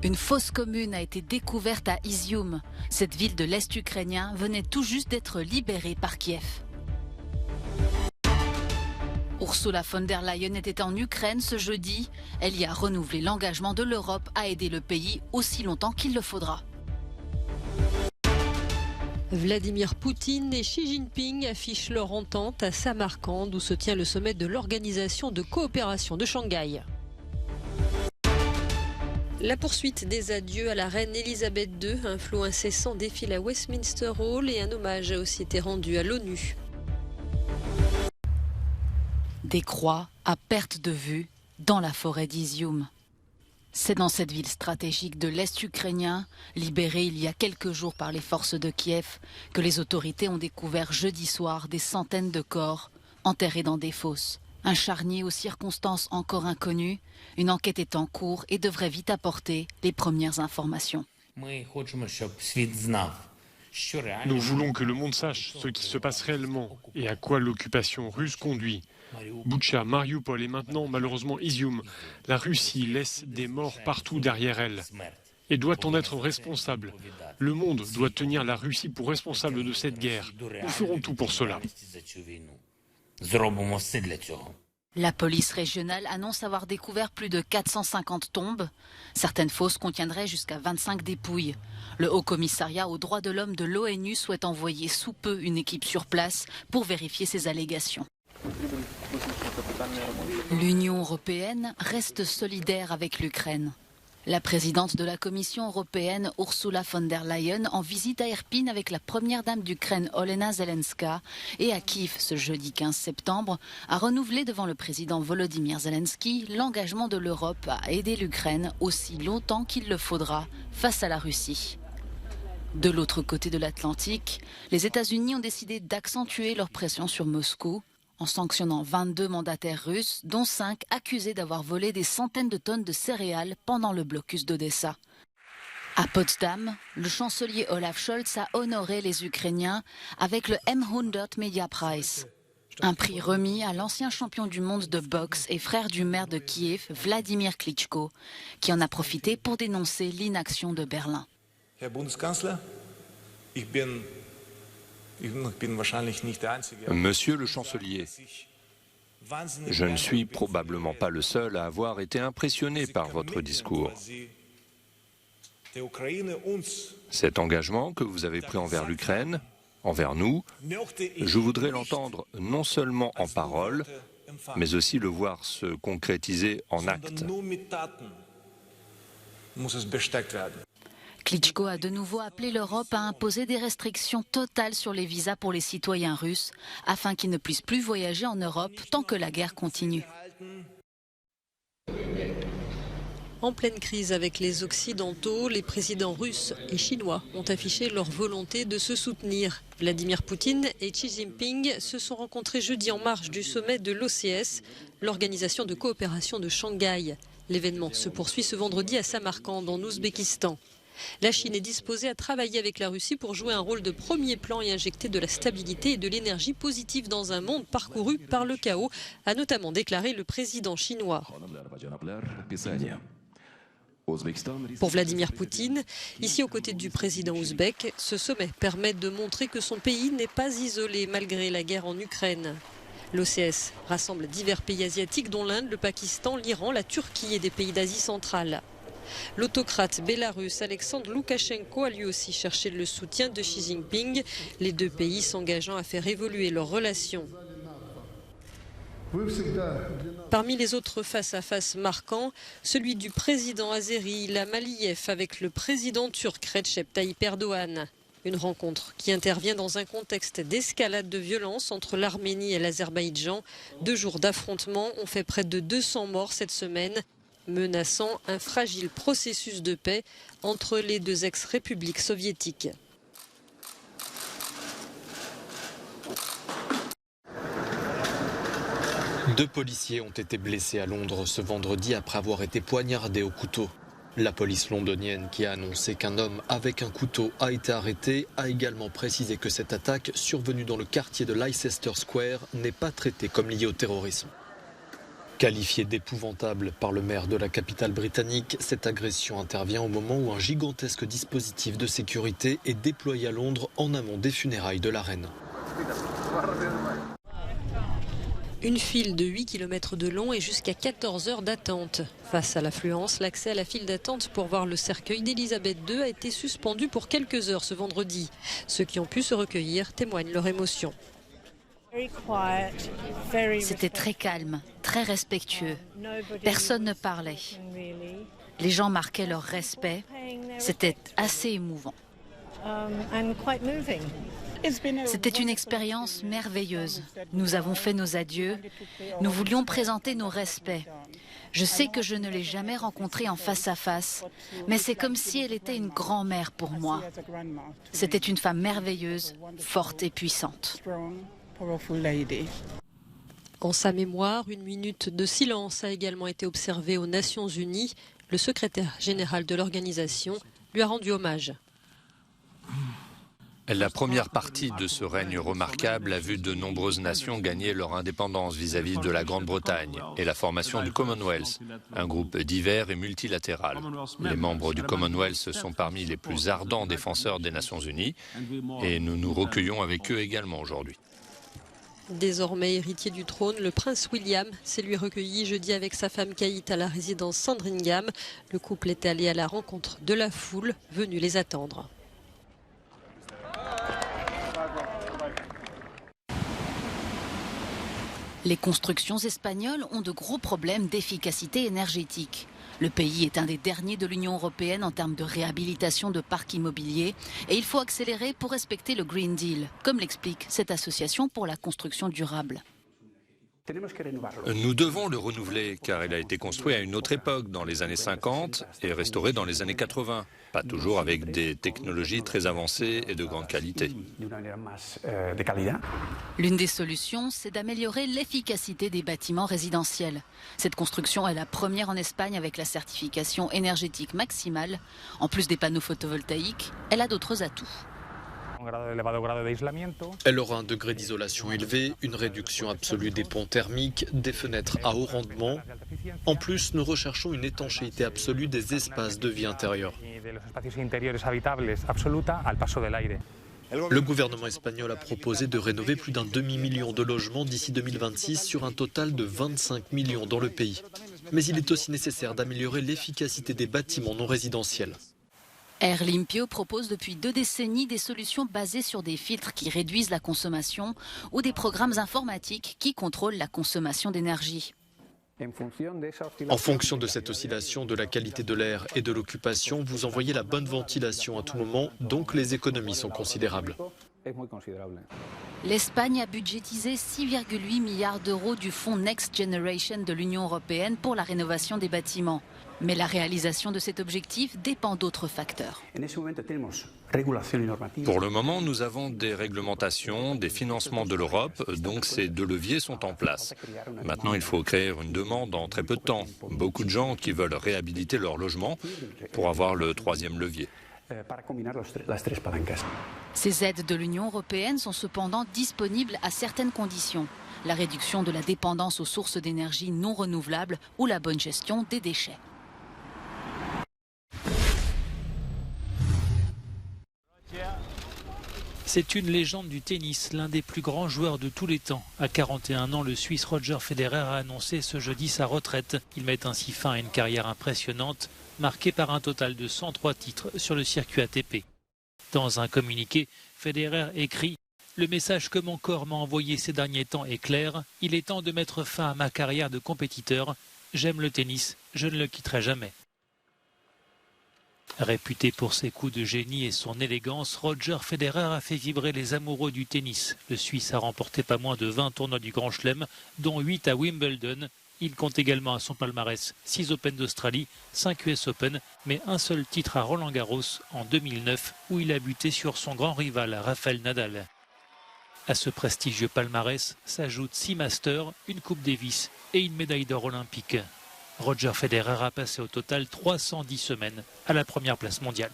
Une fosse commune a été découverte à Izium. Cette ville de l'Est ukrainien venait tout juste d'être libérée par Kiev. Ursula von der Leyen était en Ukraine ce jeudi. Elle y a renouvelé l'engagement de l'Europe à aider le pays aussi longtemps qu'il le faudra. Vladimir Poutine et Xi Jinping affichent leur entente à Samarcande où se tient le sommet de l'Organisation de coopération de Shanghai. La poursuite des adieux à la reine Elisabeth II, un flot incessant défile à Westminster Hall et un hommage a aussi été rendu à l'ONU. Des croix à perte de vue dans la forêt d'Izium. C'est dans cette ville stratégique de l'Est ukrainien, libérée il y a quelques jours par les forces de Kiev, que les autorités ont découvert jeudi soir des centaines de corps enterrés dans des fosses. Un charnier aux circonstances encore inconnues. Une enquête est en cours et devrait vite apporter les premières informations. Nous voulons que le monde sache ce qui se passe réellement et à quoi l'occupation russe conduit. Boutcha, Mariupol et maintenant malheureusement Izium. La Russie laisse des morts partout derrière elle et doit en être responsable. Le monde doit tenir la Russie pour responsable de cette guerre. Nous ferons tout pour cela. La police régionale annonce avoir découvert plus de 450 tombes. Certaines fosses contiendraient jusqu'à 25 dépouilles. Le Haut-Commissariat aux droits de l'homme de l'ONU souhaite envoyer sous peu une équipe sur place pour vérifier ces allégations. L'Union européenne reste solidaire avec l'Ukraine. La présidente de la Commission européenne, Ursula von der Leyen, en visite à Irpin avec la première dame d'Ukraine, Olena Zelenska, et à Kiev ce jeudi 15 septembre, a renouvelé devant le président Volodymyr Zelensky l'engagement de l'Europe à aider l'Ukraine aussi longtemps qu'il le faudra face à la Russie. De l'autre côté de l'Atlantique, les États-Unis ont décidé d'accentuer leur pression sur Moscou, en sanctionnant 22 mandataires russes, dont 5 accusés d'avoir volé des centaines de tonnes de céréales pendant le blocus d'Odessa. À Potsdam, le chancelier Olaf Scholz a honoré les Ukrainiens avec le M100 Media Prize, un prix remis à l'ancien champion du monde de boxe et frère du maire de Kiev, Vladimir Klitschko, qui en a profité pour dénoncer l'inaction de Berlin. Monsieur le chancelier, je ne suis probablement pas le seul à avoir été impressionné par votre discours. Cet engagement que vous avez pris envers l'Ukraine, envers nous, je voudrais l'entendre non seulement en paroles, mais aussi le voir se concrétiser en actes. Klitschko a de nouveau appelé l'Europe à imposer des restrictions totales sur les visas pour les citoyens russes, afin qu'ils ne puissent plus voyager en Europe tant que la guerre continue. En pleine crise avec les Occidentaux, les présidents russes et chinois ont affiché leur volonté de se soutenir. Vladimir Poutine et Xi Jinping se sont rencontrés jeudi en marge du sommet de l'OCS, l'Organisation de coopération de Shanghai. L'événement se poursuit ce vendredi à Samarcande, en Ouzbékistan. La Chine est disposée à travailler avec la Russie pour jouer un rôle de premier plan et injecter de la stabilité et de l'énergie positive dans un monde parcouru par le chaos, a notamment déclaré le président chinois. Pour Vladimir Poutine, ici aux côtés du président ouzbek, ce sommet permet de montrer que son pays n'est pas isolé malgré la guerre en Ukraine. L'OCS rassemble divers pays asiatiques dont l'Inde, le Pakistan, l'Iran, la Turquie et des pays d'Asie centrale. L'autocrate bélarusse Alexandre Loukachenko a lui aussi cherché le soutien de Xi Jinping, les deux pays s'engageant à faire évoluer leurs relations. Parmi les autres face-à-face marquants, celui du président azéri Ilham Aliyev avec le président turc Recep Tayyip Erdogan. Une rencontre qui intervient dans un contexte d'escalade de violence entre l'Arménie et l'Azerbaïdjan. 2 jours d'affrontements ont fait près de 200 morts cette semaine, menaçant un fragile processus de paix entre les deux ex-républiques soviétiques. Deux policiers ont été blessés à Londres ce vendredi après avoir été poignardés au couteau. La police londonienne, qui a annoncé qu'un homme avec un couteau a été arrêté, a également précisé que cette attaque, survenue dans le quartier de Leicester Square, n'est pas traitée comme liée au terrorisme. Qualifiée d'épouvantable par le maire de la capitale britannique, cette agression intervient au moment où un gigantesque dispositif de sécurité est déployé à Londres en amont des funérailles de la reine. Une file de 8 km de long et jusqu'à 14 heures d'attente. Face à l'affluence, l'accès à la file d'attente pour voir le cercueil d'Elisabeth II a été suspendu pour quelques heures ce vendredi. Ceux qui ont pu se recueillir témoignent leur émotion. C'était très calme, très respectueux. Personne ne parlait. Les gens marquaient leur respect. C'était assez émouvant. C'était une expérience merveilleuse. Nous avons fait nos adieux. Nous voulions présenter nos respects. Je sais que je ne l'ai jamais rencontrée en face à face, mais c'est comme si elle était une grand-mère pour moi. C'était une femme merveilleuse, forte et puissante. En sa mémoire, une minute de silence a également été observée aux Nations Unies. Le secrétaire général de l'organisation lui a rendu hommage. La première partie de ce règne remarquable a vu de nombreuses nations gagner leur indépendance vis-à-vis de la Grande-Bretagne et la formation du Commonwealth, un groupe divers et multilatéral. Les membres du Commonwealth sont parmi les plus ardents défenseurs des Nations Unies et nous nous recueillons avec eux également aujourd'hui. Désormais héritier du trône, le prince William s'est lui recueilli jeudi avec sa femme Kate à la résidence Sandringham. Le couple est allé à la rencontre de la foule venue les attendre. Les constructions espagnoles ont de gros problèmes d'efficacité énergétique. Le pays est un des derniers de l'Union européenne en termes de réhabilitation de parcs immobiliers et il faut accélérer pour respecter le Green Deal, comme l'explique cette association pour la construction durable. Nous devons le renouveler car il a été construit à une autre époque, dans les années 50 et restauré dans les années 80. Pas toujours avec des technologies très avancées et de grande qualité. L'une des solutions, c'est d'améliorer l'efficacité des bâtiments résidentiels. Cette construction est la première en Espagne avec la certification énergétique maximale. En plus des panneaux photovoltaïques, elle a d'autres atouts. Elle aura un degré d'isolation élevé, une réduction absolue des ponts thermiques, des fenêtres à haut rendement. En plus, nous recherchons une étanchéité absolue des espaces de vie intérieurs. Le gouvernement espagnol a proposé de rénover plus d'un demi-million de logements d'ici 2026 sur un total de 25 millions dans le pays. Mais il est aussi nécessaire d'améliorer l'efficacité des bâtiments non résidentiels. Air Limpio propose depuis 2 décennies des solutions basées sur des filtres qui réduisent la consommation ou des programmes informatiques qui contrôlent la consommation d'énergie. En fonction de cette oscillation de la qualité de l'air et de l'occupation, vous envoyez la bonne ventilation à tout moment, donc les économies sont considérables. L'Espagne a budgétisé 6,8 milliards d'euros du fonds Next Generation de l'Union européenne pour la rénovation des bâtiments. Mais la réalisation de cet objectif dépend d'autres facteurs. Pour le moment, nous avons des réglementations, des financements de l'Europe, donc ces 2 leviers sont en place. Maintenant, il faut créer une demande en très peu de temps. Beaucoup de gens qui veulent réhabiliter leur logement pour avoir le 3e levier. Ces aides de l'Union européenne sont cependant disponibles à certaines conditions. La réduction de la dépendance aux sources d'énergie non renouvelables ou la bonne gestion des déchets. C'est une légende du tennis, l'un des plus grands joueurs de tous les temps. À 41 ans, le Suisse Roger Federer a annoncé ce jeudi sa retraite. Il met ainsi fin à une carrière impressionnante, marquée par un total de 103 titres sur le circuit ATP. Dans un communiqué, Federer écrit « Le message que mon corps m'a envoyé ces derniers temps est clair. Il est temps de mettre fin à ma carrière de compétiteur. J'aime le tennis, je ne le quitterai jamais. » Réputé pour ses coups de génie et son élégance, Roger Federer a fait vibrer les amoureux du tennis. Le Suisse a remporté pas moins de 20 tournois du Grand Chelem, dont 8 à Wimbledon. Il compte également à son palmarès 6 Open d'Australie, 5 US Open, mais un seul titre à Roland-Garros en 2009, où il a buté sur son grand rival Rafael Nadal. À ce prestigieux palmarès s'ajoutent 6 Masters, une Coupe Davis et une médaille d'or olympique. Roger Federer a passé au total 310 semaines à la première place mondiale.